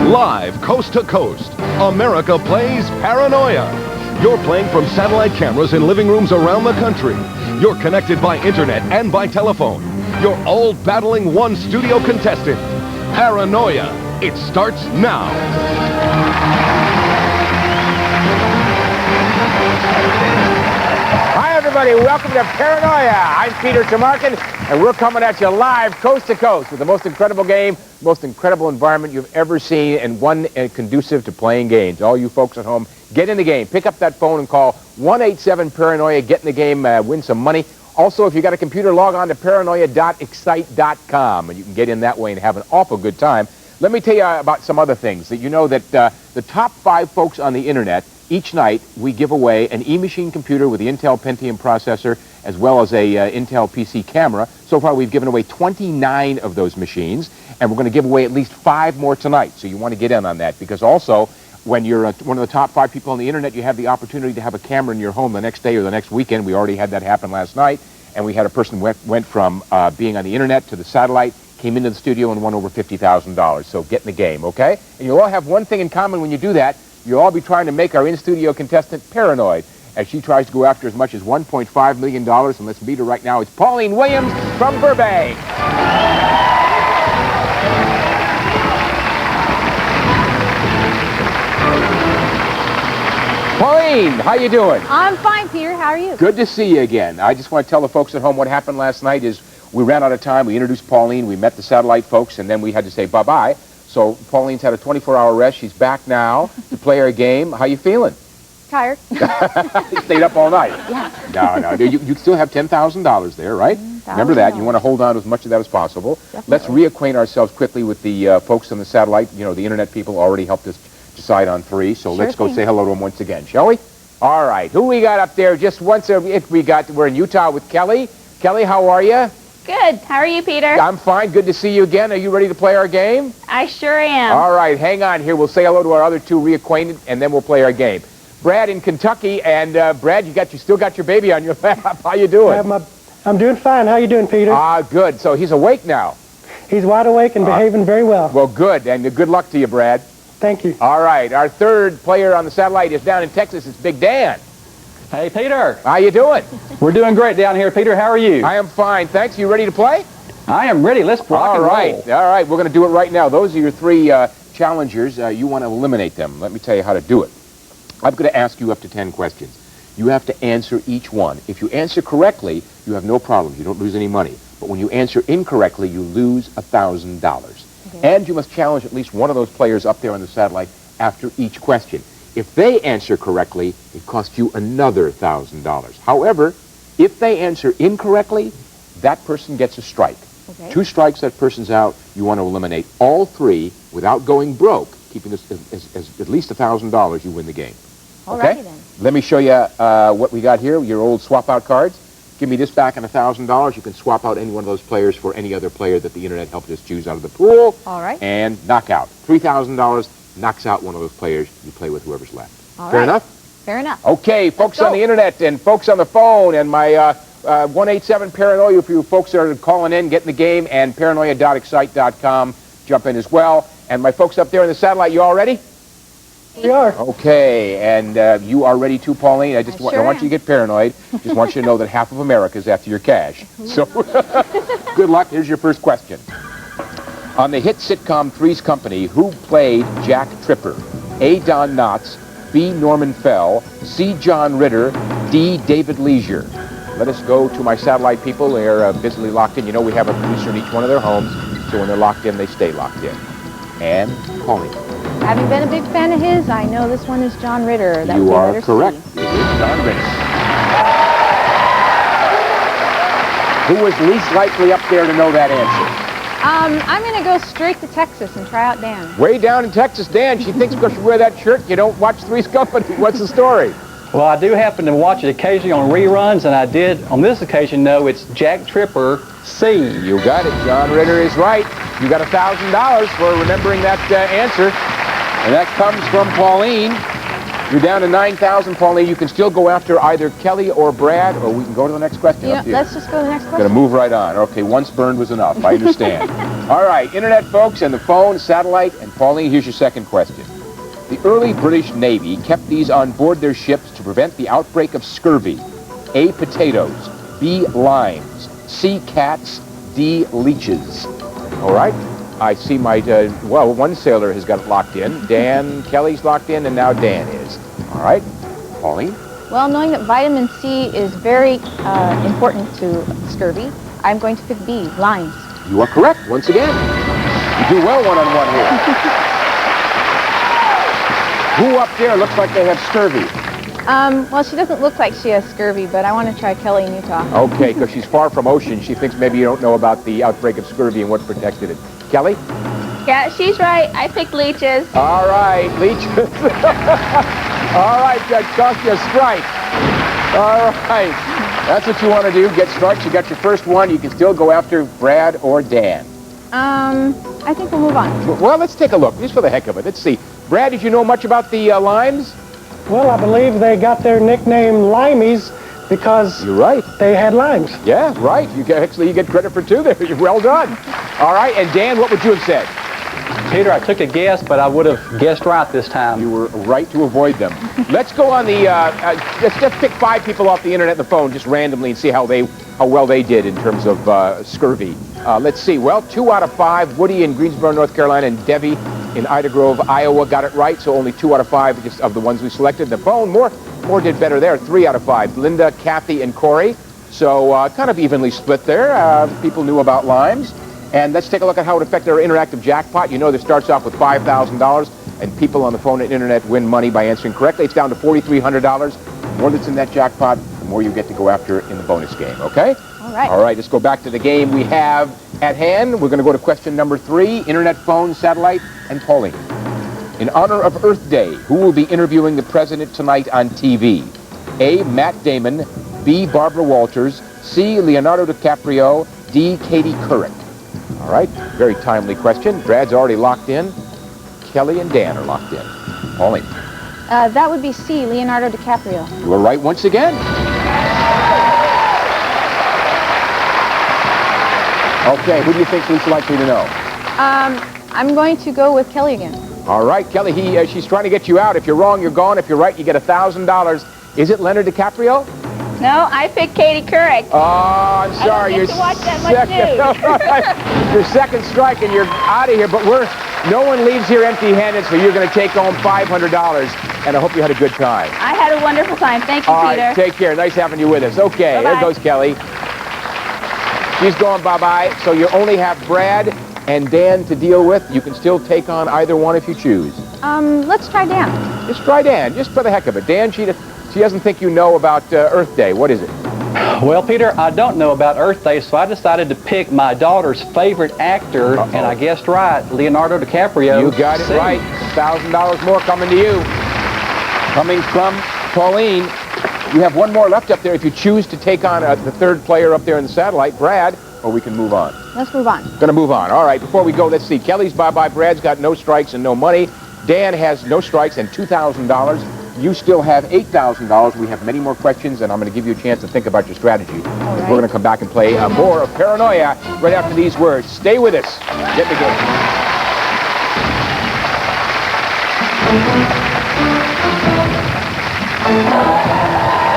Live coast to coast, America plays Paranoia. You're playing from satellite cameras in living rooms around the country. You're connected by internet and by telephone. You're all battling one studio contestant. Paranoia. It starts now. Hi, everybody. Welcome to Paranoia. I'm Peter Tamarkin, and we're coming at you live coast to coast with the most incredible game, most incredible environment you've ever seen, and one conducive to playing games. All you folks at home, get in the game. Pick up that phone and call 1-877-PARANOIA. Get in the game, win some money. Also, if you got a computer, log on to paranoia.excite.com, and you can get in that way and have an awful good time. Let me tell you about some other things. That you know that the top 5 folks on the internet, each night we give away an E-machine computer with the Intel Pentium processor as well as a Intel PC camera. So far we've given away 29 of those machines, and we're going to give away at least 5 more tonight. So you want to get in on that, because also when you're one of the top 5 people on the internet, you have the opportunity to have a camera in your home the next day or the next weekend. We already had that happen last night, and we had a person went from being on the internet to the satellite, came into the studio and won over $50,000. So get in the game, okay? And you'll all have one thing in common when you do that. You'll all be trying to make our in-studio contestant paranoid as she tries to go after as much as $1.5 million. And let's meet her right now. It's Pauline Williams from Burbank. Pauline, how you doing? I'm fine, Peter. How are you? Good to see you again. I just want to tell the folks at home what happened last night is we ran out of time. We introduced Pauline. We met the satellite folks, and then we had to say bye-bye. So Pauline's had a 24-hour rest. She's back now to play her game. How you feeling? Tired. You stayed up all night. Yeah. No. You still have $10,000 there, right? Remember that. You want to hold on to as much of that as possible. Definitely. Let's reacquaint ourselves quickly with the folks on the satellite. You know, the internet people already helped us decide on 3. So let's go say hello to them once again, shall we? All right. Who we got up there? Just once we're in Utah with Kelly. Kelly, how are you? Good. How are you, Peter? I'm fine. Good to see you again. Are you ready to play our game? I sure am. All right. Hang on here. We'll say hello to our other 2 reacquainted, and then we'll play our game. Brad in Kentucky, and Brad, you still got your baby on your lap. How you doing? I'm doing fine. How you doing, Peter? Good. So he's awake now. He's wide awake and behaving very well. Well, good, and good luck to you, Brad. Thank you. All right. Our 3rd player on the satellite is down in Texas. It's Big Dan. Hey, Peter. How you doing? We're doing great down here, Peter. How are you? I am fine. Thanks. You ready to play? I am ready. Let's rock and roll. All right. We're going to do it right now. Those are your 3 challengers. You want to eliminate them. Let me tell you how to do it. I'm going to ask you up to 10 questions. You have to answer each one. If you answer correctly, you have no problem. You don't lose any money. But when you answer incorrectly, you lose $1,000. Okay. And you must challenge at least one of those players up there on the satellite after each question. If they answer correctly, it costs you another $1,000. However, if they answer incorrectly, that person gets a strike. Okay. 2 strikes, that person's out. You want to eliminate all 3 without going broke, keeping this as at least $1,000. You win the game. Okay? Then. Let me show you what we got here. Your old swap-out cards. Give me this back and $1,000. You can swap out any one of those players for any other player that the internet helped us choose out of the pool. All right. And knockout. $3,000 knocks out one of those players. You play with whoever's left. All Fair right. enough? Fair enough. Okay, folks on the internet and folks on the phone and my 1-877-PARANOIA for you folks that are calling in, get in the game, and paranoia.excite.com. Jump in as well. And my folks up there in the satellite, you all ready? We are. Okay, and you are ready too, Pauline. I don't want you to get paranoid. Just want you to know that half of America is after your cash. So good luck. Here's your first question. On the hit sitcom Three's Company, who played Jack Tripper? A. Don Knotts, B. Norman Fell, C. John Ritter, D. David Leisure. Let us go to my satellite people. They're busily locked in. You know we have a producer in each one of their homes, so when they're locked in, they stay locked in. And Pauline. Having been a big fan of his, I know this one is John Ritter. That You are correct. It is John Ritter. Who was least likely up there to know that answer? I'm going to go straight to Texas and try out Dan. Way down in Texas, Dan. She thinks because you wear that shirt, you don't watch Three's Company. What's the story? Well, I do happen to watch it occasionally on reruns, and I did, on this occasion, know it's Jack Tripper, C. You got it. John Ritter is right. You got $1,000 for remembering that answer. And that comes from Pauline. You're down to 9,000, Pauline. You can still go after either Kelly or Brad, or we can go to the next question. Up to you. Let's just go to the next question. Gonna move right on. Okay, once burned was enough. I understand. All right, internet folks and the phone, satellite, and Pauline, here's your second question. The early British Navy kept these on board their ships to prevent the outbreak of scurvy. A, potatoes. B, limes. C, cats. D, leeches. All right. I see my, well, one sailor has got it locked in. Dan Kelly's locked in, and now Dan is. All right. Pauline? Well, knowing that vitamin C is very important to scurvy, I'm going to pick B, limes. You are correct, once again. You do well one-on-one here. Who up there looks like they have scurvy? Well, she doesn't look like she has scurvy, but I want to try Kelly in Utah. Okay, because she's far from ocean. She thinks maybe you don't know about the outbreak of scurvy and what protected it. Kelly? Yeah, she's right. I picked leeches. All right, leeches. All right, that cost you a strike. All right. That's what you want to do, get strikes. You got your first one. You can still go after Brad or Dan. I think we'll move on. Well, let's take a look, just for the heck of it. Let's see. Brad, did you know much about the limes? Well, I believe they got their nickname Limeys because You're right. they had limes. Yeah, right. You get credit for two there. You're well done. All right, and Dan, what would you have said? Peter, I took a guess, but I would have guessed right this time. You were right to avoid them. Let's go on the, let's just pick 5 people off the internet and the phone just randomly and see how well they did in terms of scurvy. Let's see. Well, 2 out of 5. Woody in Greensboro, North Carolina, and Debbie in Ida Grove, Iowa got it right, so only 2 out of 5 just of the ones we selected. The phone, more did better there, 3 out of 5. Linda, Kathy, and Corey. So kind of evenly split there. People knew about limes. And let's take a look at how it affected our interactive jackpot. You know this starts off with $5,000, and people on the phone and internet win money by answering correctly. It's down to $4,300. The more that's in that jackpot, the more you get to go after in the bonus game, okay? All right. All right, let's go back to the game we have at hand. We're going to go to question number 3, internet, phone, satellite, and Pauline. In honor of Earth Day, who will be interviewing the president tonight on TV? A, Matt Damon. B, Barbara Walters. C, Leonardo DiCaprio. D, Katie Couric. All right, very timely question. Brad's already locked in. Kelly and Dan are locked in. Pauline. That would be C, Leonardo DiCaprio. You were right once again. Okay, who do you think's least likely to know? I'm going to go with Kelly again. All right, Kelly, she's trying to get you out. If you're wrong, you're gone. If you're right, you get $1,000. Is it Leonard DiCaprio? No, I picked Katie Couric. Oh, I'm sorry. I don't get to watch that much news. Your second strike, and you're out of here. But no one leaves here empty-handed, so you're going to take home $500. And I hope you had a good time. I had a wonderful time. Thank you, All Peter. right, take care. Nice having you with us. Okay, Bye-bye. there goes Kelly. She's going bye-bye. So you only have Brad and Dan to deal with. You can still take on either one if you choose. Let's try Dan. Just try Dan, just for the heck of it. Dan, she doesn't think you know about Earth Day. What is it? Well, Peter, I don't know about Earth Day, so I decided to pick my daughter's favorite actor, and I guessed right, Leonardo DiCaprio. You got it right. $1,000 more coming to you. Coming from Pauline. You have one more left up there if you choose to take on the third player up there in the satellite, Brad, or we can move on. Let's move on. Going to move on. All right, before we go, let's see. Kelly's bye-bye. Brad's got no strikes and no money. Dan has no strikes and $2,000. You still have $8,000. We have many more questions, and I'm going to give you a chance to think about your strategy. Right. We're going to come back and play more of Paranoia right after these words. Stay with us. Get in the game.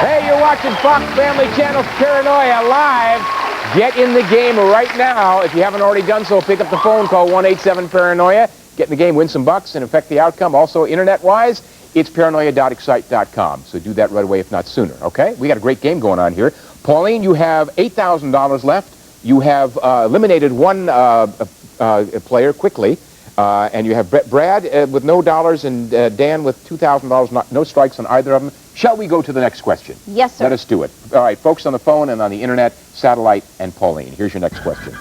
Hey, you're watching Fox Family Channel's Paranoia live. Get in the game right now. If you haven't already done so, pick up the phone, call 1-87-PARANOIA. Get in the game, win some bucks, and affect the outcome. Also, internet-wise, it's paranoia.excite.com. So do that right away, if not sooner, okay? We got a great game going on here. Pauline, you have $8,000 left. You have eliminated one player quickly. And you have Brad with no dollars and Dan with $2,000, no strikes on either of them. Shall we go to the next question? Yes, sir. Let us do it. All right, folks on the phone and on the internet, satellite, and Pauline. Here's your next question.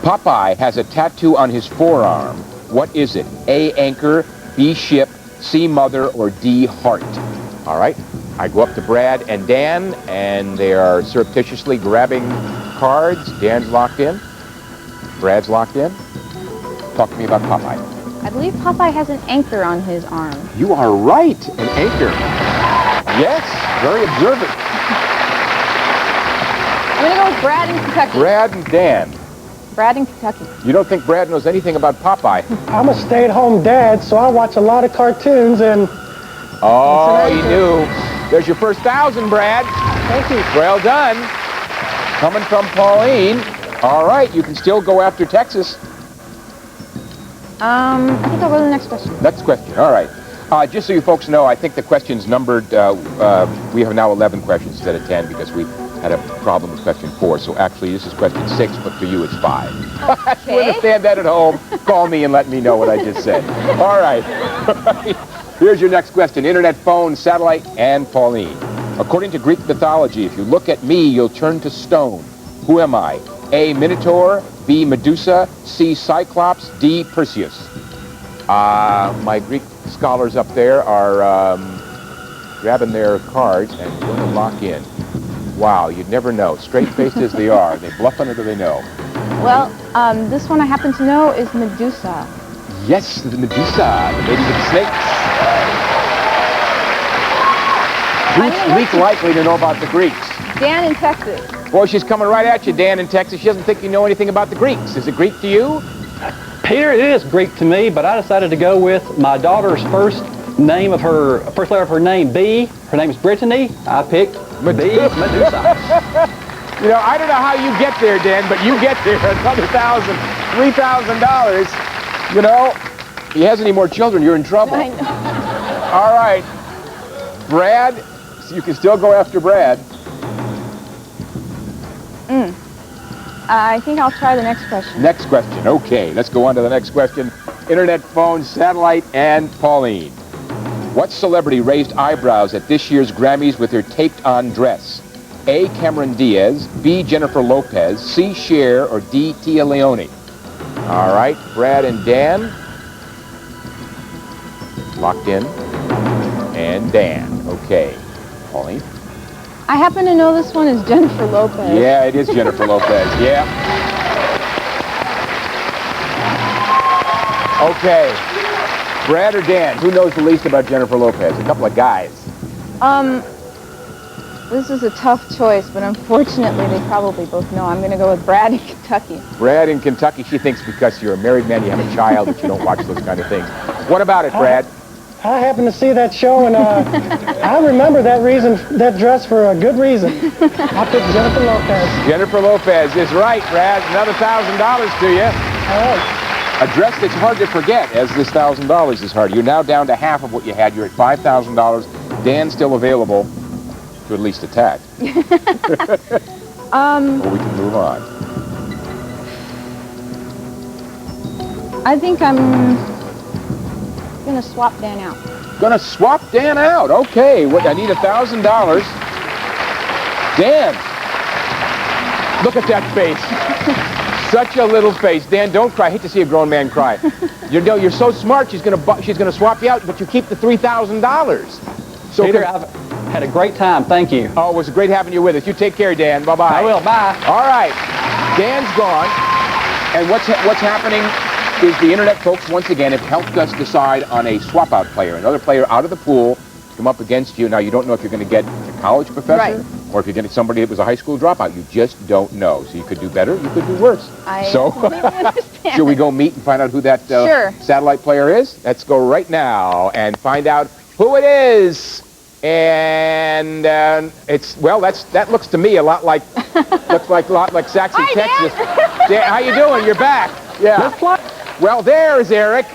Popeye has a tattoo on his forearm. What is it? A, anchor, B, ship, C, mother, or D, heart? All right, I go up to Brad and Dan, and they are surreptitiously grabbing cards. Dan's locked in. Brad's locked in. Talk to me about Popeye. I believe Popeye has an anchor on his arm. You are right, an anchor. Yes, very observant. I'm going to go with Brad in Kentucky. Brad and Dan. Brad in Kentucky. You don't think Brad knows anything about Popeye? I'm a stay-at-home dad, so I watch a lot of cartoons, and Oh, he knew. There's your first 1,000, Brad. thank you. Well done. Coming from Pauline. All right, you can still go after Texas. I think I'll go to the next question. Next question. All right. Just so you folks know, I think the question's numbered. We have now 11 questions instead of 10 because we had a problem with question 4. So actually, this is question 6, but for you, it's 5. If you understand that at home, call me and let me know what I just said. All right. Here's your next question. Internet, phone, satellite, and Pauline. According to Greek mythology, if you look at me, you'll turn to stone. Who am I? A, Minotaur, B, Medusa, C, Cyclops, D, Perseus. My Greek scholars up there are grabbing their cards and going to lock in. Wow, you'd never know. Straight-faced as they are. They bluffing it or they know. Well, this one I happen to know is Medusa. Yes, the Medusa, the lady with snakes. Who's least likely to know about the Greeks? Dan in Texas. Boy, she's coming right at you, Dan, in Texas. She doesn't think you know anything about the Greeks. Is it Greek to you? Peter, it is Greek to me, but I decided to go with my daughter's first letter of her name, B. Her name is Brittany. I picked B, Medusa. You know, I don't know how you get there, Dan, but you get there. Another $3,000. You know, if he has any more children, you're in trouble. I know. All right. Brad, you can still go after Brad. I think I'll try the next question. Next question. Okay, let's go on to the next question. Internet, phone, satellite, and Pauline. What celebrity raised eyebrows at this year's Grammys with her taped-on dress? A, Cameron Diaz, B, Jennifer Lopez, C, Cher, or D, Tia Leone? All right, Brad and Dan. Locked in. And Dan. Okay. Pauline? I happen to know this one is Jennifer Lopez. Yeah, it is Jennifer Lopez. Yeah. Okay. Brad or Dan, who knows the least about Jennifer Lopez? A couple of guys. This is a tough choice, but unfortunately they probably both know. I'm going to go with Brad in Kentucky. Brad in Kentucky, she thinks because you're a married man, you have a child, that you don't watch those kind of things. What about it, Brad? I happened to see that show, and I remember that dress for a good reason. I picked Jennifer Lopez. Jennifer Lopez is right, Brad. Another $1,000 to you. All right. A dress that's hard to forget, as this $1,000 is hard. You're now down to half of what you had. You're at $5,000. Dan's still available to at least attack. Or we can move on. I think I'm going to swap Dan out. Gonna swap Dan out. Okay, I need $1,000. Dan, look at that face. Such a little face. Dan, don't cry. I hate to see a grown man cry. You're so smart. She's gonna swap you out, but you keep the $3,000. So Peter, I've had a great time. Thank you. Oh, it was great having you with us. You take care, Dan. Bye-bye. I will. Bye. All right. Dan's gone. And what's happening is the internet folks, once again, have helped us decide on a swap-out player, another player out of the pool, come up against you. Now, you don't know if you're going to get a college professor or if you're going to get somebody that was a high school dropout. You just don't know. So you could do better, you could do worse. So, should we go meet and find out who that satellite player is? Let's go right now and find out who it is. And that looks to me a lot like Saxon, Hi, Texas. Dan, how you doing? You're back. Yeah. Well, there's Eric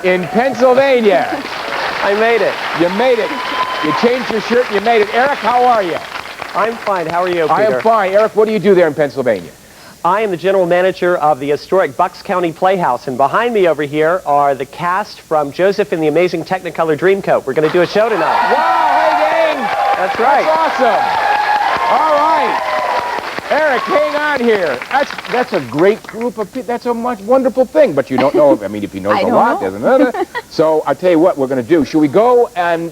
in Pennsylvania. I made it. You made it. You changed your shirt and you made it. Eric, how are you? I'm fine. How are you, Peter? I am fine. Eric, what do you do there in Pennsylvania? I am the general manager of the historic Bucks County Playhouse, and behind me over here are the cast from Joseph and the Amazing Technicolor Dreamcoat. We're going to do a show tonight. Wow, hey, gang. That's right. That's awesome. All right. Eric, hang on here. That's a great group of people. That's a wonderful thing, but you don't know. I mean, if he knows a lot, doesn't it? So I'll tell you what we're going to do. Should we go and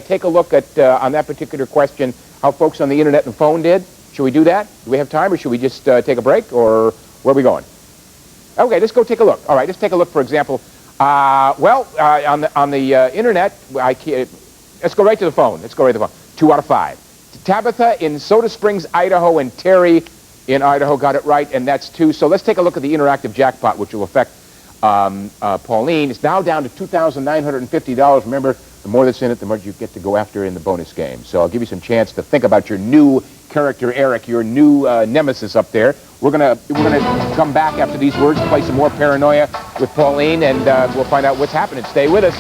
take a look at on that particular question how folks on the internet and phone did? Should we do that? Do we have time, or should we just take a break, or where are we going? Okay, let's go take a look. All right, let's take a look, for example, On the internet, I can't. Let's go right to the phone. 2 out of 5. Tabitha in Soda Springs, Idaho, and Terry in Idaho got it right, and that's 2. So let's take a look at the interactive jackpot, which will affect Pauline. It's now down to $2,950. Remember, the more that's in it, the more you get to go after in the bonus game. So I'll give you some chance to think about your new character, Eric, your new nemesis up there. We're gonna come back after these words, play some more Paranoia with Pauline, and we'll find out what's happening. Stay with us.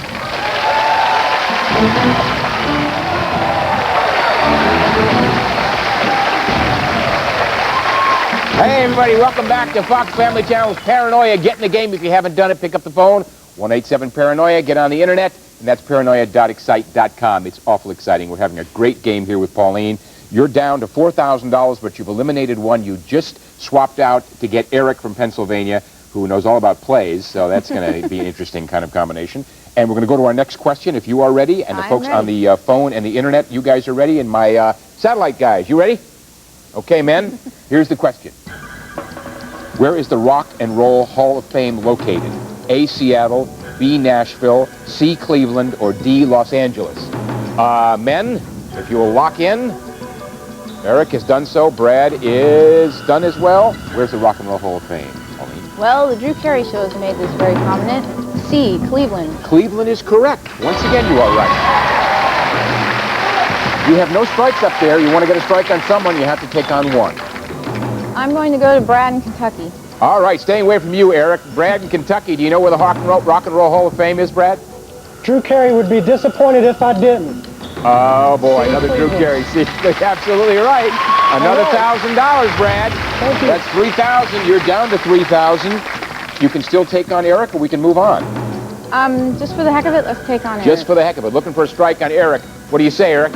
Hey everybody, welcome back to Fox Family Channel's Paranoia. Get in the game if you haven't done it. Pick up the phone, 187-PARANOIA. Get on the internet, and that's paranoia.excite.com. It's awful exciting. We're having a great game here with Pauline. You're down to $4,000, but you've eliminated one. You just swapped out to get Eric from Pennsylvania, who knows all about plays, so that's going to be an interesting kind of combination. And we're going to go to our next question, if you are ready, and the folks on the phone and the internet, you guys are ready, and my satellite guys, you ready? Okay, men, here's the question. Where is the Rock and Roll Hall of Fame located? A, Seattle, B, Nashville, C, Cleveland, or D, Los Angeles? Men, if you will lock in. Eric has done so. Brad is done as well. Where's the Rock and Roll Hall of Fame, Pauline? Well, the Drew Carey Show has made this very prominent. C, Cleveland. Cleveland is correct. Once again, you are right. You have no strikes up there. You want to get a strike on someone, you have to take on one. I'm going to go to Brad in Kentucky. All right, staying away from you, Eric. Brad in Kentucky. Do you know where the Rock and Roll Hall of Fame is, Brad? Drew Carey would be disappointed if I didn't. Oh, boy, another Drew Carey. See, absolutely right. Another $1,000, Brad. Thank you. That's $3,000. You're down to $3,000. You can still take on Eric, or we can move on. Just for the heck of it, let's take on Eric. Just for the heck of it. Looking for a strike on Eric. What do you say, Eric?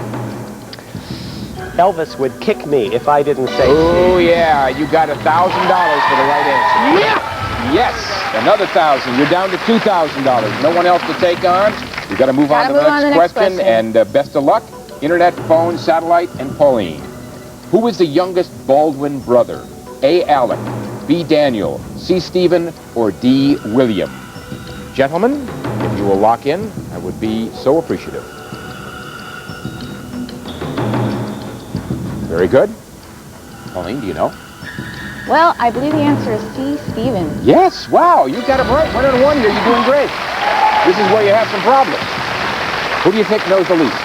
Elvis would kick me if I didn't say Oh, yeah. You got $1,000 for the right answer. Yeah! Yes! Another $1,000. You're down to $2,000. No one else to take on. You've got to move on to the next question. And best of luck. Internet, phone, satellite, and Pauline. Who is the youngest Baldwin brother? A, Alec, B, Daniel, C, Stephen, or D, William? Gentlemen, if you will lock in, I would be so appreciative. Very good. Pauline, do you know? Well, I believe the answer is C, Stephen. Yes, wow, you got it right. 1-on-1 here, you're doing great. This is where you have some problems. Who do you think knows the least?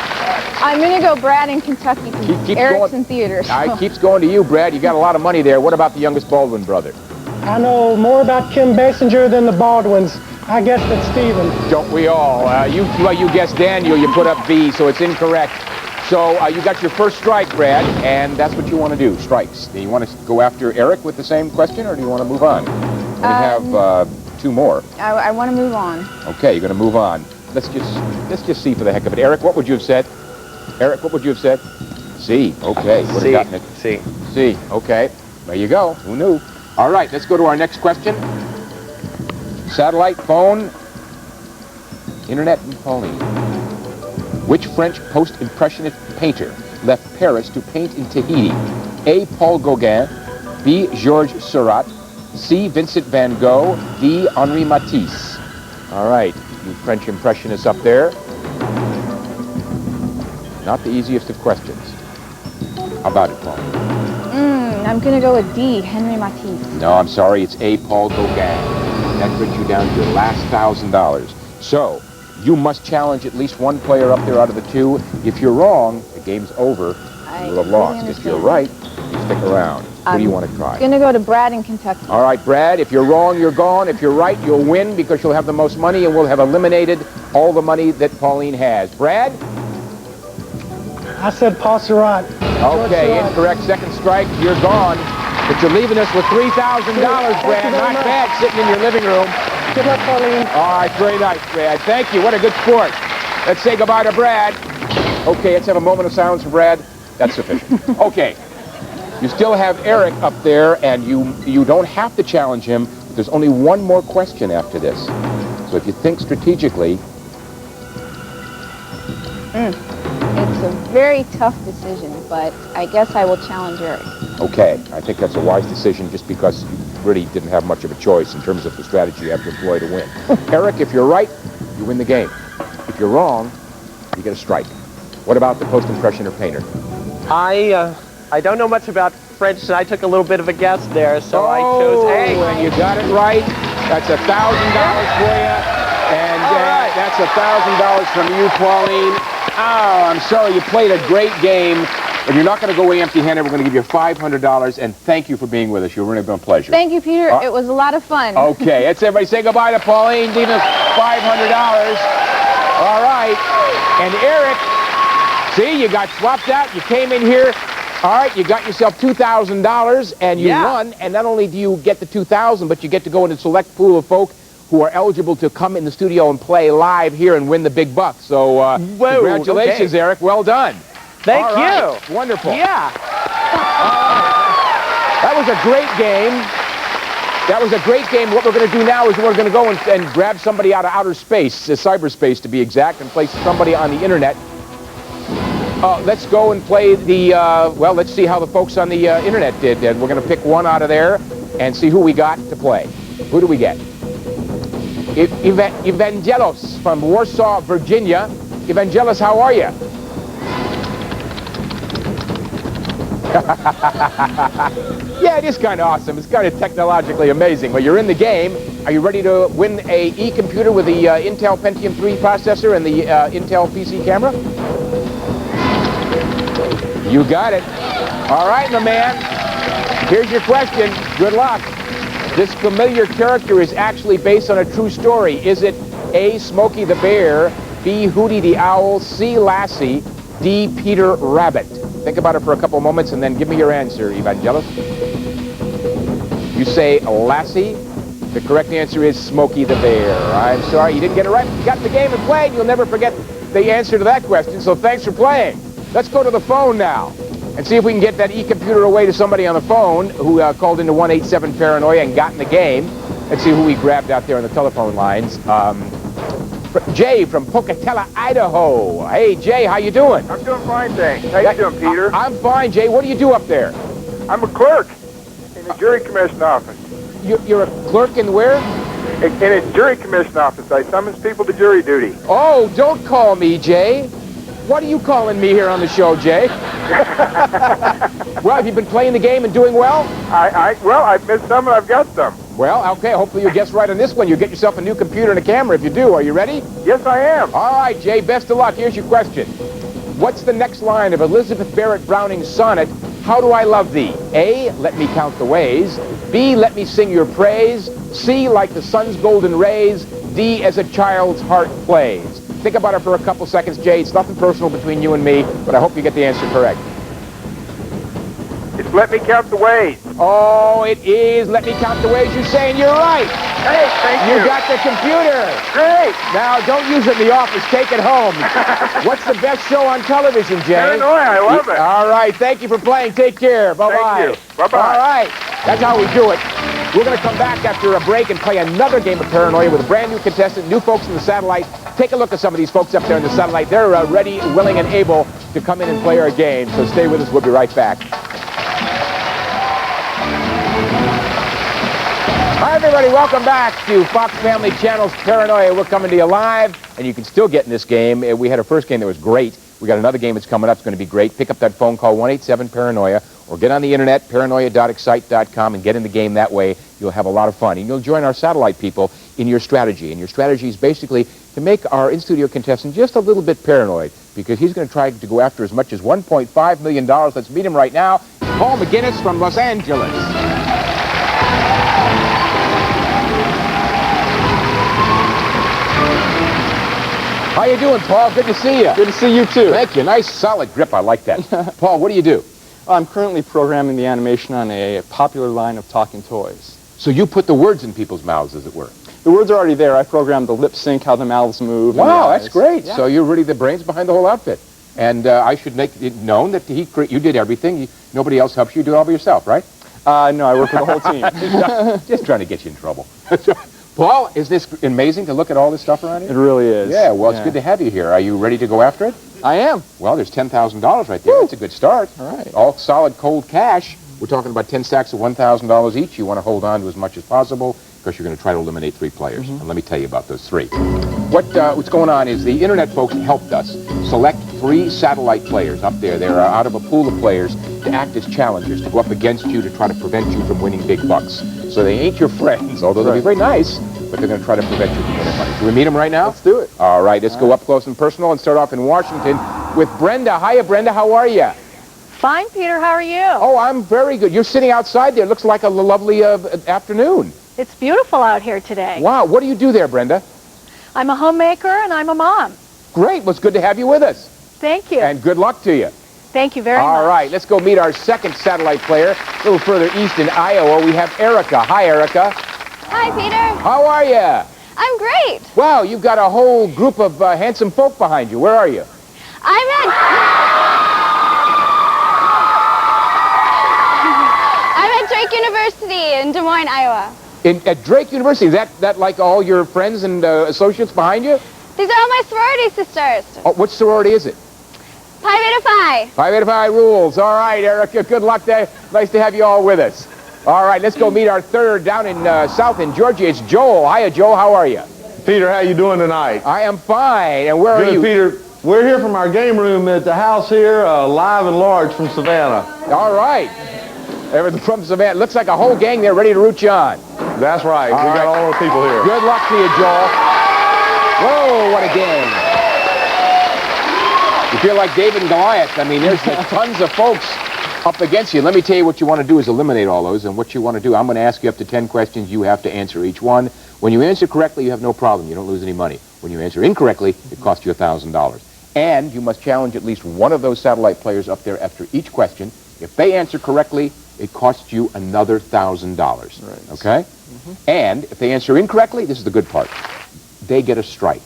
I'm going to go Brad in Kentucky because Eric's in theater. So. It keeps going to you, Brad. You got a lot of money there. What about the youngest Baldwin brother? I know more about Kim Basinger than the Baldwins. I guess that's Stephen. Don't we all? You guessed Daniel. You put up B, so it's incorrect. So you got your first strike, Brad, and that's what you want to do, strikes. Do you want to go after Eric with the same question, or do you want to move on? We have 2 more. I want to move on. Okay, you're going to move on. Let's just see for the heck of it. Eric, what would you have said? Eric, what would you have said? C. Okay, would have gotten it. C. C. Okay, there you go. Who knew? All right, let's go to our next question. Satellite, phone, internet, and Pauline. Which French post-impressionist painter left Paris to paint in Tahiti? A, Paul Gauguin, B, Georges Seurat, C, Vincent van Gogh, D, Henri Matisse. All right, you French impressionists up there. Not the easiest of questions. How about it, Pauline? I'm going to go with D, Henri Matisse. No, I'm sorry, it's A, Paul Gauguin. That brings you down to your last $1,000. So, you must challenge at least one player up there out of the 2. If you're wrong, the game's over. You will have lost. If you're right, you stick around. Who do you want to try? I'm going to go to Brad in Kentucky. All right, Brad, if you're wrong, you're gone. If you're right, you'll win because you'll have the most money and we'll have eliminated all the money that Pauline has. Brad? I said Paul Seurat. Okay, incorrect. Second strike, you're gone. But you're leaving us with $3,000, Brad. Not bad, sitting in your living room. Good luck, Pauline. All right, very nice, Brad. Thank you. What a good sport. Let's say goodbye to Brad. Okay, let's have a moment of silence for Brad. That's sufficient. Okay. You still have Eric up there, and you don't have to challenge him. There's only one more question after this. So if you think strategically... It's a very tough decision, but I guess I will challenge Eric. Okay, I think that's a wise decision just because you really didn't have much of a choice in terms of the strategy you have to employ to win. Eric, if you're right, you win the game. If you're wrong, you get a strike. What about the post-impression or painter? I don't know much about French, and I took a little bit of a guess there, so I chose A. And you got it right. That's $1,000 for you. And that's $1,000 from you, Pauline. Oh, I'm sorry. You played a great game, but you're not going to go away empty-handed. We're going to give you $500, and thank you for being with us. You've really been a pleasure. Thank you, Peter. It was a lot of fun. Okay, let's everybody say goodbye to Pauline. Leave us $500. All right. And Eric, see, you got swapped out. You came in here. All right, you got yourself $2,000, and you won. And not only do you get the $2,000, but you get to go into a select pool of folk who are eligible to come in the studio and play live here and win the big bucks. So congratulations, Eric. Well done. Thank you. Wonderful. Yeah. That was a great game. That was a great game. What we're going to do now is we're going to go and grab somebody out of outer space, cyberspace to be exact, and place somebody on the internet. Let's go and play the, well, let's see how the folks on the internet did. And we're going to pick one out of there and see who we got to play. Who do we get? Evangelos from Warsaw, Virginia. Evangelos, how are you? Yeah, it is kind of awesome. It's kind of technologically amazing. But you're in the game. Are you ready to win a e-computer with the Intel Pentium 3 processor and the Intel PC camera? You got it. All right, my man. Here's your question. Good luck. This familiar character is actually based on a true story. Is it A, Smokey the Bear, B, Hootie the Owl, C, Lassie, D, Peter Rabbit? Think about it for a couple moments and then give me your answer, Evangelos. You say Lassie. The correct answer is Smokey the Bear. I'm sorry you didn't get it right. You got the game and played. You'll never forget the answer to that question, so thanks for playing. Let's go to the phone now and see if we can get that e-computer away to somebody on the phone who called into 187-PARANOIA and got in the game. Let's see who we grabbed out there on the telephone lines. Jay from Pocatello, Idaho. Hey, Jay, how you doing? I'm doing fine, thanks. How you doing, Peter? I'm fine, Jay. What do you do up there? I'm a clerk in the jury commission office. You're a clerk in where? In a jury commission office. I summons people to jury duty. Oh, don't call me, Jay. What are you calling me here on the show, Jay? Well, have you been playing the game and doing well? Well, I've missed some and I've got some. Well, okay, hopefully you guess right on this one. You get yourself a new computer and a camera if you do. Are you ready? Yes, I am. All right, Jay, best of luck. Here's your question. What's the next line of Elizabeth Barrett Browning's sonnet, How Do I Love Thee? A, let me count the ways. B, let me sing your praise. C, like the sun's golden rays. D, as a child's heart plays. Think about it for a couple seconds, Jay. It's nothing personal between you and me, but I hope you get the answer correct. It's let me count the ways. Oh, it is. Let me count the ways. You're saying you're right. Hey, thank you. You got the computer. Great. Now, don't use it in the office. Take it home. What's the best show on television, Jay? Paranoia. I love it. All right. Thank you for playing. Take care. Bye-bye. Thank you. Bye-bye. All right. That's how we do it. We're going to come back after a break and play another game of Paranoia with a brand new contestant, new folks in the satellite. Take a look at some of these folks up there in the satellite. They're ready, willing, and able to come in and play our game. So stay with us. We'll be right back. Hi, everybody. Welcome back to Fox Family Channel's Paranoia. We're coming to you live, and you can still get in this game. We had our first game that was great. We got another game that's coming up. It's going to be great. Pick up that phone call, 187-PARANOIA, or get on the internet, paranoia.excite.com, and get in the game that way. You'll have a lot of fun. And you'll join our satellite people in your strategy. And your strategy is basically to make our in-studio contestant just a little bit paranoid, because he's going to try to go after as much as $1.5 million. Let's meet him right now. Paul McGinnis from Los Angeles. How you doing, Paul? Good to see you. Good to see you, too. Thank you. Nice, solid grip. I like that. Paul, what do you do? I'm currently programming the animation on a popular line of talking toys. So you put the words in people's mouths, as it were. The words are already there. I programmed the lip sync, how the mouths move. Wow, that's great. Yeah. So you're really the brains behind the whole outfit. And I should make it known that you did everything. Nobody else helps you. You do it all by yourself, right? No, I work with the whole team. Just trying to get you in trouble. Paul, is this amazing to look at all this stuff around here? It really is. Yeah, well, it's good to have you here. Are you ready to go after it? I am. Well, there's $10,000 right there. Woo! That's a good start. All right. All solid, cold cash. We're talking about 10 stacks of $1,000 each. You want to hold on to as much as possible because you're going to try to eliminate 3 players. And let me tell you about those 3. What's going on is the internet folks helped us select 3 satellite players up there. They're out of a pool of players to act as challengers, to go up against you to try to prevent you from winning big bucks. So they ain't your friends, although they'll be very nice, but they're going to try to prevent you from winning money. Can we meet them right now? Let's do it. All right, let's go up close and personal and start off in Washington with Brenda. Hiya, Brenda. How are you? Fine, Peter. How are you? Oh, I'm very good. You're sitting outside there. Looks like a lovely afternoon. It's beautiful out here today. Wow. What do you do there, Brenda? I'm a homemaker and I'm a mom. Great. Well, it's good to have you with us. Thank you. And good luck to you. Thank you very much. All right. Let's go meet our second satellite player. A little further east in Iowa, we have Erica. Hi, Erica. Hi, Peter. How are you? I'm great. Wow, you've got a whole group of handsome folk behind you. Where are you? I'm at Drake University in Des Moines, Iowa. At Drake University. Is that like all your friends and associates behind you? These are all my sorority sisters. Oh, which sorority is it? Pi Beta Phi. Pi Beta Phi rules. All right, Erica, good luck there. Nice to have you all with us. All right, let's go meet our third down in south in Georgia. It's Joel. Hiya, Joel. How are you? Peter, how you doing tonight? I am fine. And where are you? Peter, we're here from our game room at the house here, live and large from Savannah. All right. Everything from Savannah. Looks like a whole gang there ready to root you on. That's right. We got all the people here. Good luck to you, Joel. Whoa, what a gang. You feel like David and Goliath. I mean, there's tons of folks up against you. Let me tell you what you want to do is eliminate all those. And what you want to do, I'm going to ask you up to 10 questions. You have to answer each one. When you answer correctly, you have no problem. You don't lose any money. When you answer incorrectly, it costs you $1,000. And you must challenge at least one of those satellite players up there after each question. If they answer correctly, it costs you another $1,000. Right. Okay? And if they answer incorrectly, this is the good part. They get a strike.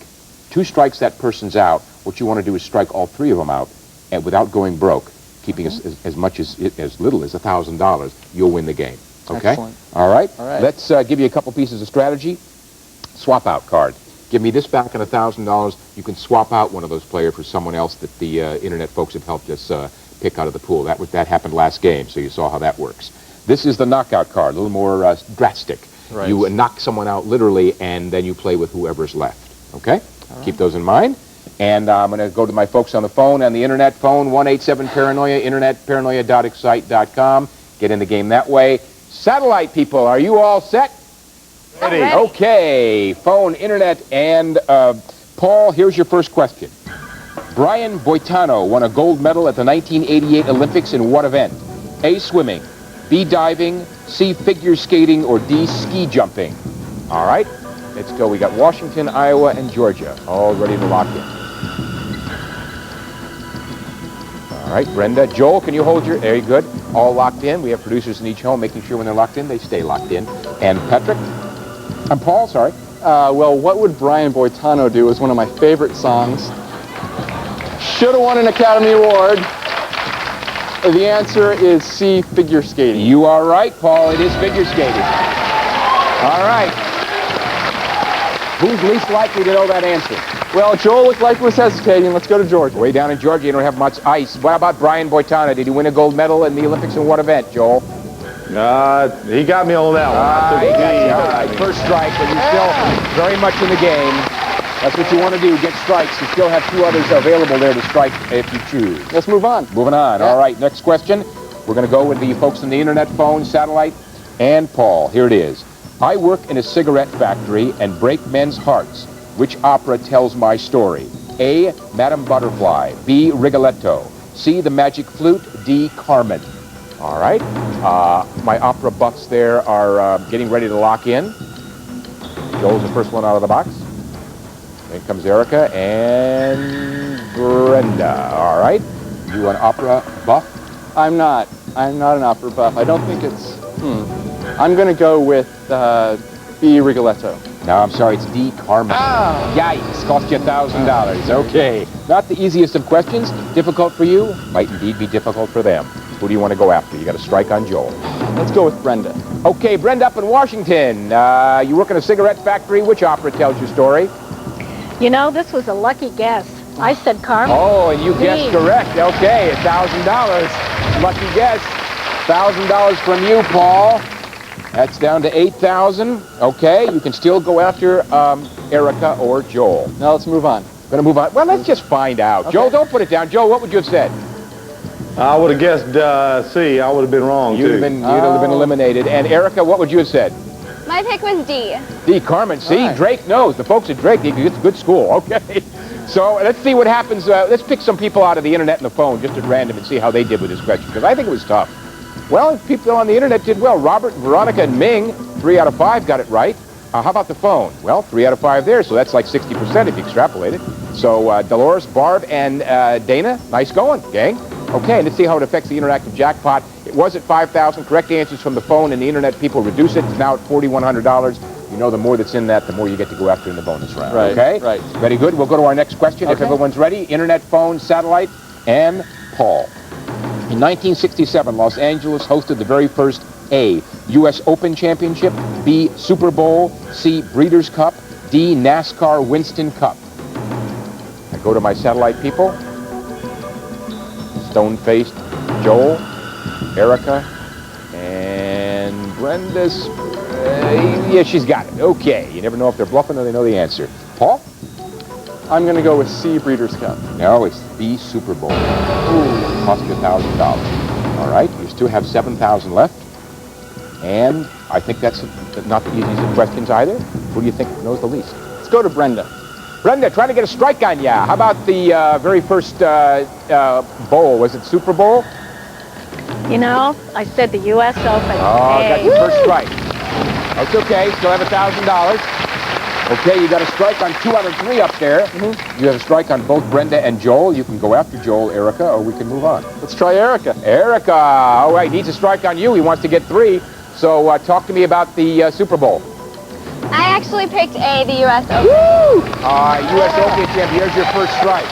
2 strikes, that person's out. What you want to do is strike all 3 of them out, and without going broke, keeping as much as little as $1,000, you'll win the game. Okay? Excellent. All right? All right. Let's give you a couple pieces of strategy. Swap out card. Give me this back and $1,000. You can swap out one of those players for someone else that the internet folks have helped us pick out of the pool. That happened last game, so you saw how that works. This is the knockout card, a little more drastic. Right. You knock someone out literally, and then you play with whoever's left. Okay? Right. Keep those in mind. And I'm going to go to my folks on the phone, on the internet phone, 187-PARANOIA, internet, paranoia.excite.com. Get in the game that way. Satellite people, are you all set? Ready. Okay. Phone, internet, and Paul, here's your first question. Brian Boitano won a gold medal at the 1988 Olympics in what event? A, swimming, B, diving, C, figure skating, or D, ski jumping? All right. Let's go. We got Washington, Iowa, and Georgia all ready to lock in. All right, Brenda. Joel, can you hold your... Very good. All locked in. We have producers in each home making sure when they're locked in, they stay locked in. And Patrick? I'm Paul, sorry. Well, What Would Brian Boitano Do is one of my favorite songs. Should have won an Academy Award. The answer is C, figure skating. You are right, Paul. It is figure skating. All right. Who's least likely to know that answer? Well, Joel looked like he was hesitating. Let's go to Georgia. Way down in Georgia, you don't have much ice. What about Brian Boitano? Did he win a gold medal in the Olympics in what event, Joel? He got me on that one. All right, first strike, but you're still very much in the game. That's what you want to do, get strikes. You still have 2 others available there to strike if you choose. Let's move on. Moving on. Yeah. All right, next question. We're going to go with the folks on the internet phone, satellite, and Paul. Here it is. I work in a cigarette factory and break men's hearts. Which opera tells my story? A, Madame Butterfly. B, Rigoletto. C, The Magic Flute. D, Carmen. All right. My opera buffs there are getting ready to lock in. Joel's the first one out of the box. Then comes Erica and Brenda. All right. You an opera buff? I'm not an opera buff. I don't think it's... I'm going to go with B, Rigoletto. No, I'm sorry, it's D, Carmen. Oh. Yikes, cost you $1,000. Okay. Not the easiest of questions. Difficult for you? Might indeed be difficult for them. Who do you want to go after? You got a strike on Joel. Let's go with Brenda. Okay, Brenda up in Washington. You work in a cigarette factory. Which opera tells your story? You know, this was a lucky guess. I said Carmen. Oh, and you guessed correct. Okay, $1,000. Lucky guess. $1,000 from you, Paul. That's down to 8,000. Okay, you can still go after Erica or Joel. Now let's move on. Gonna move on. Well, let's just find out. Okay. Joel, don't put it down. Joel, what would you have said? I would have guessed C. I would have been wrong, You'd have been eliminated. And Erica, what would you have said? My pick was D. D. Carmen. See, right. Drake knows. The folks at Drake, it's good school. Okay. So let's see what happens. Let's pick some people out of the internet and the phone just at random and see how they did with this question, because I think it was tough. Well, people on the internet did well. Robert, Veronica, and Ming, 3 out of 5 got it right. How about the phone? Well, 3 out of 5 there, so that's like 60% if you extrapolate it. So Dolores, Barb, and Dana, nice going, gang. Okay, let's see how it affects the interactive jackpot. It was at 5,000. Correct answers from the phone and the internet people reduce it. It's now at $4,100. You know, the more that's in that, the more you get to go after in the bonus round. Right, okay? Right. Very good. We'll go to our next question if everyone's ready. Internet, phone, satellite, and Paul. In 1967, Los Angeles hosted the very first A, U.S. Open Championship, B, Super Bowl, C, Breeders' Cup, D, NASCAR Winston Cup. I go to my satellite people. Stone-faced Joel, Erica, and Brenda's. Yeah, she's got it. Okay. You never know if they're bluffing or they know the answer. Paul? I'm going to go with C, Breeders' Cup. No, it's B, Super Bowl. Ooh, cost you $1,000. All right, you still have 7,000 left. And I think that's not the easiest of questions either. Who do you think knows the least? Let's go to Brenda. Brenda, trying to get a strike on ya. How about the very first bowl? Was it Super Bowl? You know, I said the U.S. Open. Oh, got your first strike. That's okay. Still have $1,000. Okay, you got a strike on 2 out of 3 up there. You have a strike on both Brenda and Joel. You can go after Joel, Erica, or we can move on. Let's try Erica. Erica. All right, needs a strike on you. He wants to get 3. So talk to me about the Super Bowl. I actually picked A, the U.S. Open. Woo! U.S. Open champion. Here's your first strike.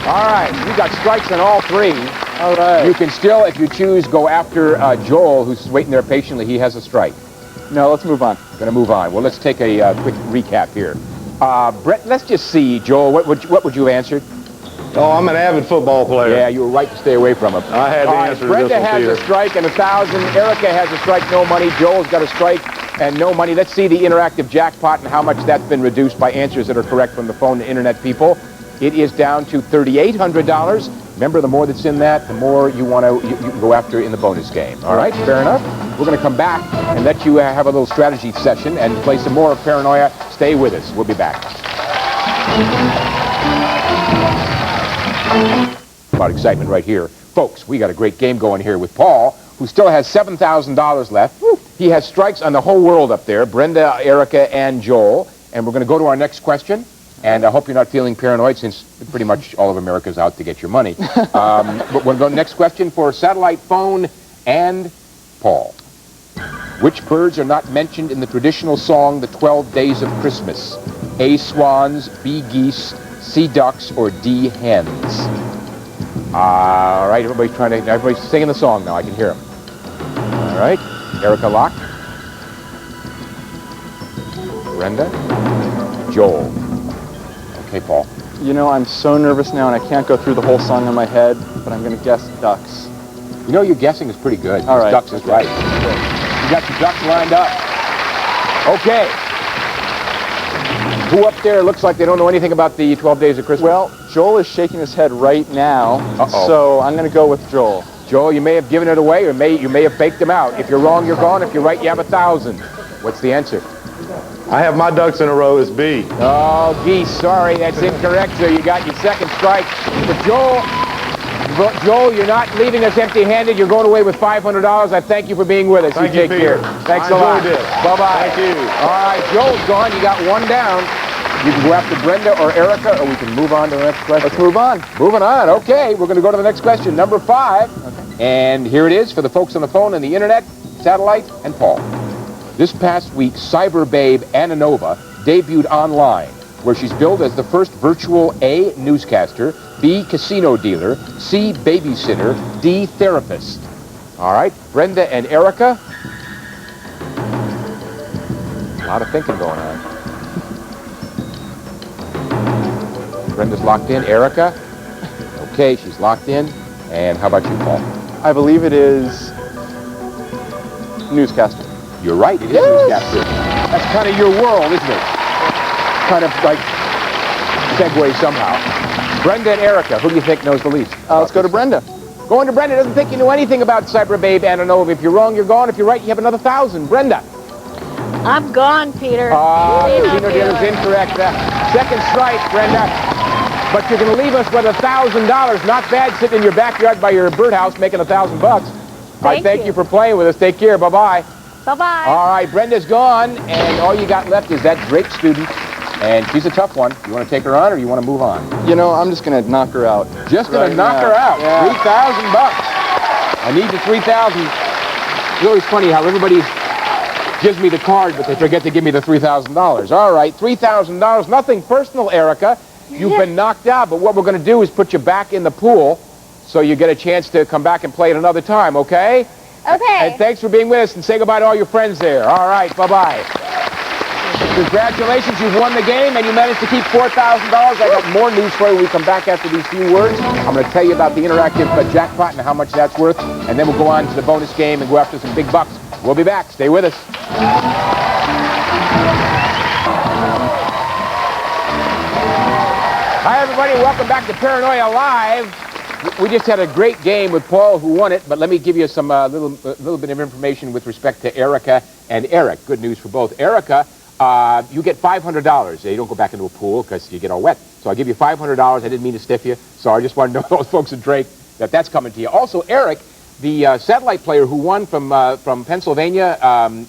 All right, you got strikes on all 3. All right. You can still, if you choose, go after Joel, who's waiting there patiently. He has a strike. No, let's move on. Going to move on. Well, let's take a quick recap here. Brett, let's just see, Joel, what would you have answered? Oh, I'm an avid football player. Yeah, you were right to stay away from him. I had to answer this one, Brenda has a strike and 1,000. Erica has a strike, no money. Joel's got a strike and no money. Let's see the interactive jackpot and how much that's been reduced by answers that are correct from the phone to internet people. It is down to $3,800. Remember, the more that's in that, the more you want to you can go after in the bonus game. All right, fair enough. We're going to come back and let you have a little strategy session and play some more of Paranoia. Stay with us. We'll be back. About excitement right here. Folks, we got a great game going here with Paul, who still has $7,000 left. He has strikes on the whole world up there, Brenda, Erica, and Joel. And we're going to go to our next question. And I hope you're not feeling paranoid, since pretty much all of America's out to get your money. But we'll go next question for satellite, phone, and Paul. Which birds are not mentioned in the traditional song, The 12 Days of Christmas? A, swans, B, geese, C, ducks, or D, hens? All right, everybody's singing the song now. I can hear them. All right, Erica Locke, Brenda, Joel. Okay, Paul. You know, I'm so nervous now, and I can't go through the whole song in my head, but I'm going to guess ducks. You know, your guessing is pretty good. All right. Ducks is right. You got your ducks lined up. Okay. Who up there looks like they don't know anything about the 12 Days of Christmas? Well, Joel is shaking his head right now, so I'm going to go with Joel. Joel, you may have given it away, or you may have faked them out. If you're wrong, you're gone. If you're right, you have 1,000. What's the answer? I have my ducks in a row as B. Oh, geese. Sorry, that's incorrect, sir. You got your second strike. But Joel, you're not leaving us empty-handed. You're going away with $500. I thank you for being with us. Thank you you, take Peter. care. Thanks a lot. Bye-bye. Thank you. All right, Joel's gone. You got 1 down. You can go after Brenda or Erica, or we can move on to the next question. Let's move on. Moving on. Okay, we're going to go to the next question, number 5. Okay. And here it is for the folks on the phone and the internet, satellite, and Paul. This past week, cyber babe Anna Nova debuted online, where she's billed as the first virtual A, newscaster, B, casino dealer, C, babysitter, D, therapist. All right, Brenda and Erica. A lot of thinking going on. Brenda's locked in. Erica? Okay, she's locked in. And how about you, Paul? I believe it is newscaster. You're right, it is newscaster. That's kind of your world, isn't it? Kind of like segue somehow. Brenda and Erica, who do you think knows the least? Let's go to Brenda. Going to Brenda doesn't think you know anything about Cyber Babe Ananova. If you're wrong, you're gone. If you're right, you have another 1,000. Brenda. I'm gone, Peter. Casino dealer's incorrect. Second strike, Brenda. But you're going to leave us with $1,000. Not bad sitting in your backyard by your birdhouse making $1,000 bucks. All right, thank you for playing with us. Take care. Bye-bye. Bye-bye. All right, Brenda's gone, and all you got left is that Drake student. And she's a tough one. You want to take her on, or you want to move on? You know, I'm just going to knock her out. Just going to knock her out? Yeah. $3,000. I need the 3,000. It's always funny how everybody gives me the card, but they forget to give me the $3,000. All right, $3,000. Nothing personal, Erica. You've been knocked out, but what we're going to do is put you back in the pool so you get a chance to come back and play it another time, okay? Okay. And thanks for being with us, and say goodbye to all your friends there. All right, bye-bye. Congratulations, you've won the game, and you managed to keep $4,000. I got more news for you when we come back after these few words. I'm going to tell you about the interactive jackpot and how much that's worth, and then we'll go on to the bonus game and go after some big bucks. We'll be back. Stay with us. Hi, everybody. Welcome back to Paranoia Live. We just had a great game with Paul, who won it, but let me give you some little bit of information with respect to Erica and Eric. Good news for both. Erica, you get $500. You don't go back into a pool because you get all wet. So I'll give you $500. I didn't mean to stiff you. So I just want to know those folks at Drake that's coming to you. Also, Eric, the satellite player who won from Pennsylvania,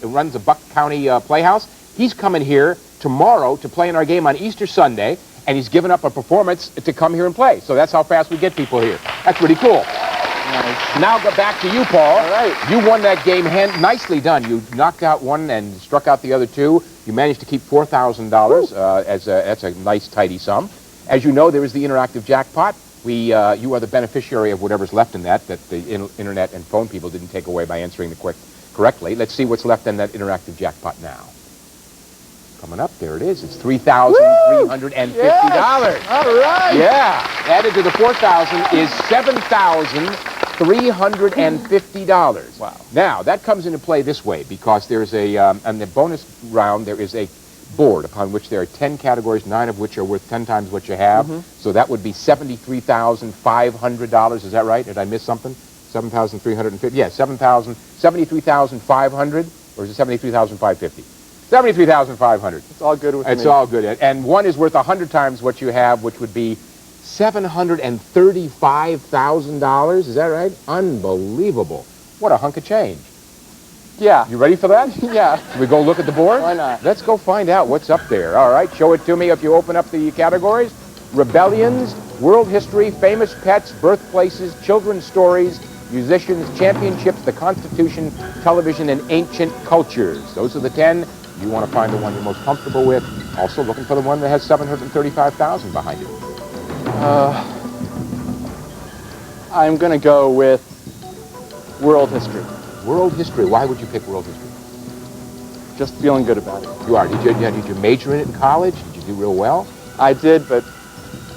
runs the Buck County Playhouse, he's coming here tomorrow to play in our game on Easter Sunday. And he's given up a performance to come here and play. So that's how fast we get people here. That's pretty cool. Nice. Now go back to you, Paul. All right. You won that game. Nicely done. You knocked out one and struck out the other two. You managed to keep $4,000. That's a nice, tidy sum. As you know, there is the interactive jackpot. You are the beneficiary of whatever's left in that the internet and phone people didn't take away by answering the correctly. Let's see what's left in that interactive jackpot now. Coming up, there it is. It's $3,350. Yes. All right. Yeah. Added to the $4,000 is $7,350. Wow. Now, that comes into play this way because there's on the bonus round, there is a board upon which there are 10 categories, 9 of which are worth 10 times what you have. So that would be $73,500. Is that right? Did I miss something? 7,350. Yeah, 73,500, or is it 73,550? 73,500. It's all good with me. It's all good. And one is worth 100 times what you have, which would be $735,000. Is that right? Unbelievable. What a hunk of change. Yeah. You ready for that? Yeah. Should we go look at the board? Why not? Let's go find out what's up there. All right, show it to me if you open up the categories. Rebellions, world history, famous pets, birthplaces, children's stories, musicians, championships, the Constitution, television, and ancient cultures. Those are the 10. You want to find the one you're most comfortable with. Also looking for the one that has $735,000 behind it. I'm going to go with world history. World history. Why would you pick world history? Just feeling good about it. You are. Did you major in it in college? Did you do real well? I did, but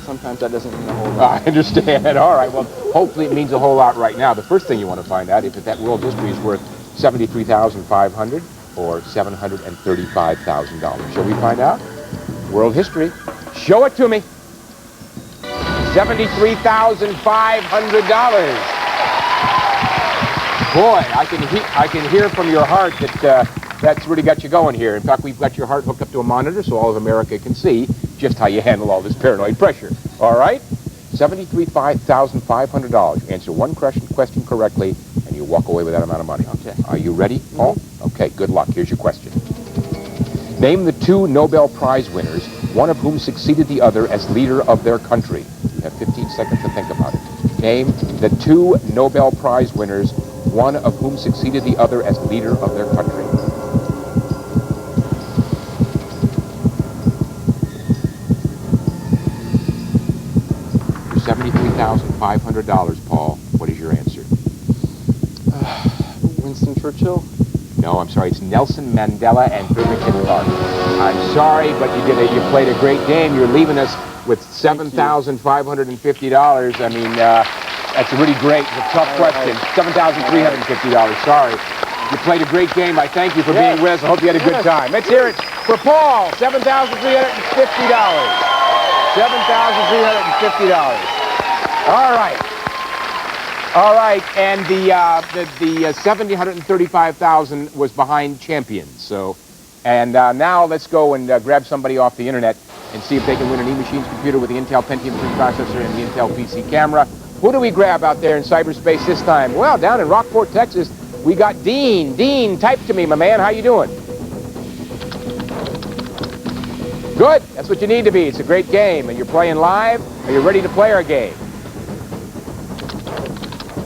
sometimes that doesn't mean a whole lot. I understand. All right. Well, hopefully it means a whole lot right now. The first thing you want to find out is if that world history is worth $73,500 or $735,000. Shall we find out? World history. Show it to me. $73,500. Boy, I can hear from your heart that that's really got you going here. In fact, we've got your heart hooked up to a monitor so all of America can see just how you handle all this paranoid pressure. All right? $73,500. Answer one question correctly, and you walk away with that amount of money. Okay. Are you ready, Paul? Okay, good luck. Here's your question. Name the 2 Nobel Prize winners, one of whom succeeded the other as leader of their country. You have 15 seconds to think about it. Name the 2 Nobel Prize winners, one of whom succeeded the other as leader of their country. $73,500, Paul. What is your answer? Winston Churchill? No, I'm sorry. It's Nelson Mandela and Birmingham Clark. I'm sorry, but you played a great game. You're leaving us with $7,550. I mean, that's really great. It's a tough question. $7,350. Sorry. You played a great game. I thank you for being with us. I hope you had a good time. Let's hear it for Paul. $7,350. $7,350. All right. All right, and the $735,000 was behind Champions. So, and now let's go and grab somebody off the internet and see if they can win an E-Machines computer with the Intel Pentium 3 processor and the Intel PC camera. Who do we grab out there in cyberspace this time? Well, down in Rockport, Texas, we got Dean. Dean, type to me, my man. How you doing? Good. That's what you need to be. It's a great game, and you're playing live. Are you ready to play our game?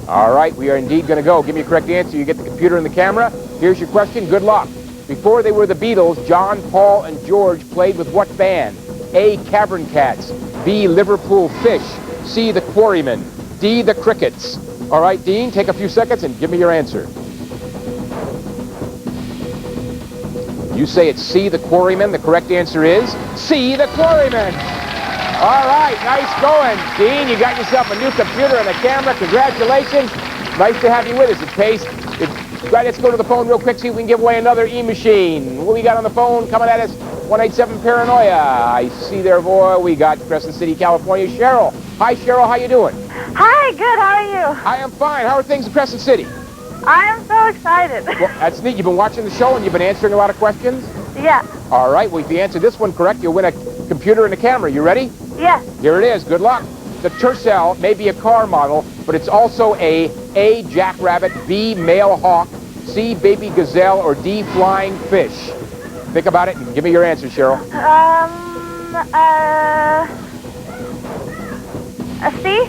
All right, we are indeed going to go. Give me a correct answer. You get the computer and the camera. Here's your question. Good luck. Before they were the Beatles, John, Paul, and George played with what band? A, Cavern Cats. B, Liverpool Fish. C, the Quarrymen. D, the Crickets. All right, Dean, take a few seconds and give me your answer. You say it's C, the Quarrymen. The correct answer is C, the Quarrymen. All right, nice going. Dean, you got yourself a new computer and a camera. Congratulations. Nice to have you with us. It pays. Right, let's go to the phone real quick, see if we can give away another E-Machine. What we got on the phone coming at us? 187 Paranoia. I see there, boy. We got Crescent City, California. Cheryl. Hi, Cheryl. How you doing? Hi, good. How are you? I am fine. How are things in Crescent City? I am so excited. Well, that's neat. You've been watching the show and you've been answering a lot of questions? Yeah. All right. Well, if you answer this one correct, you'll win a computer and a camera. You ready? Yes. Here it is. Good luck. The Tercel may be a car model, but it's also A, jackrabbit, B, male hawk, C, baby gazelle, or D, flying fish. Think about it and give me your answer, Cheryl. A C?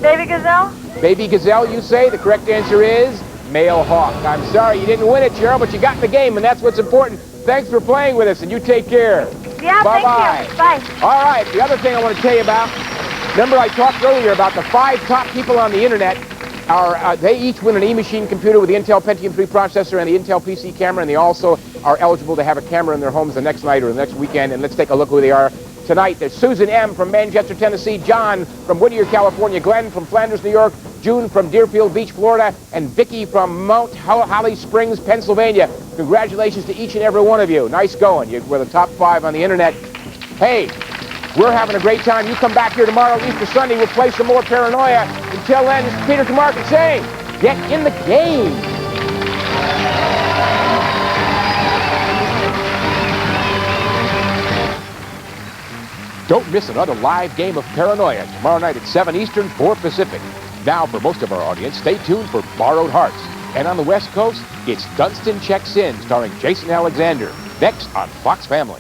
Baby gazelle? Baby gazelle, you say? The correct answer is male hawk. I'm sorry you didn't win it, Cheryl, but you got in the game, and that's what's important. Thanks for playing with us, and you take care. Yeah, Bye-bye. thank you. Bye. All right, the other thing I want to tell you about, remember I talked earlier about the 5 top people on the internet. They each win an E-Machine computer with the Intel Pentium 3 processor and the Intel PC camera, and they also are eligible to have a camera in their homes the next night or the next weekend. And let's take a look who they are tonight. There's Susan M. from Manchester, Tennessee, John from Whittier, California, Glenn from Flanders, New York, June from Deerfield Beach, Florida, and Vicky from Mount Holly Springs, Pennsylvania. Congratulations to each and every one of you. Nice going. You were the top 5 on the internet. Hey, we're having a great time. You come back here tomorrow, Easter Sunday. We'll play some more Paranoia. Until then, this is Peter Tomarkin saying, get in the game. Don't miss another live game of Paranoia tomorrow night at 7 Eastern, 4 Pacific. Now, for most of our audience, stay tuned for Borrowed Hearts. And on the West Coast, it's Dunstan Checks In, starring Jason Alexander. Next on Fox Family.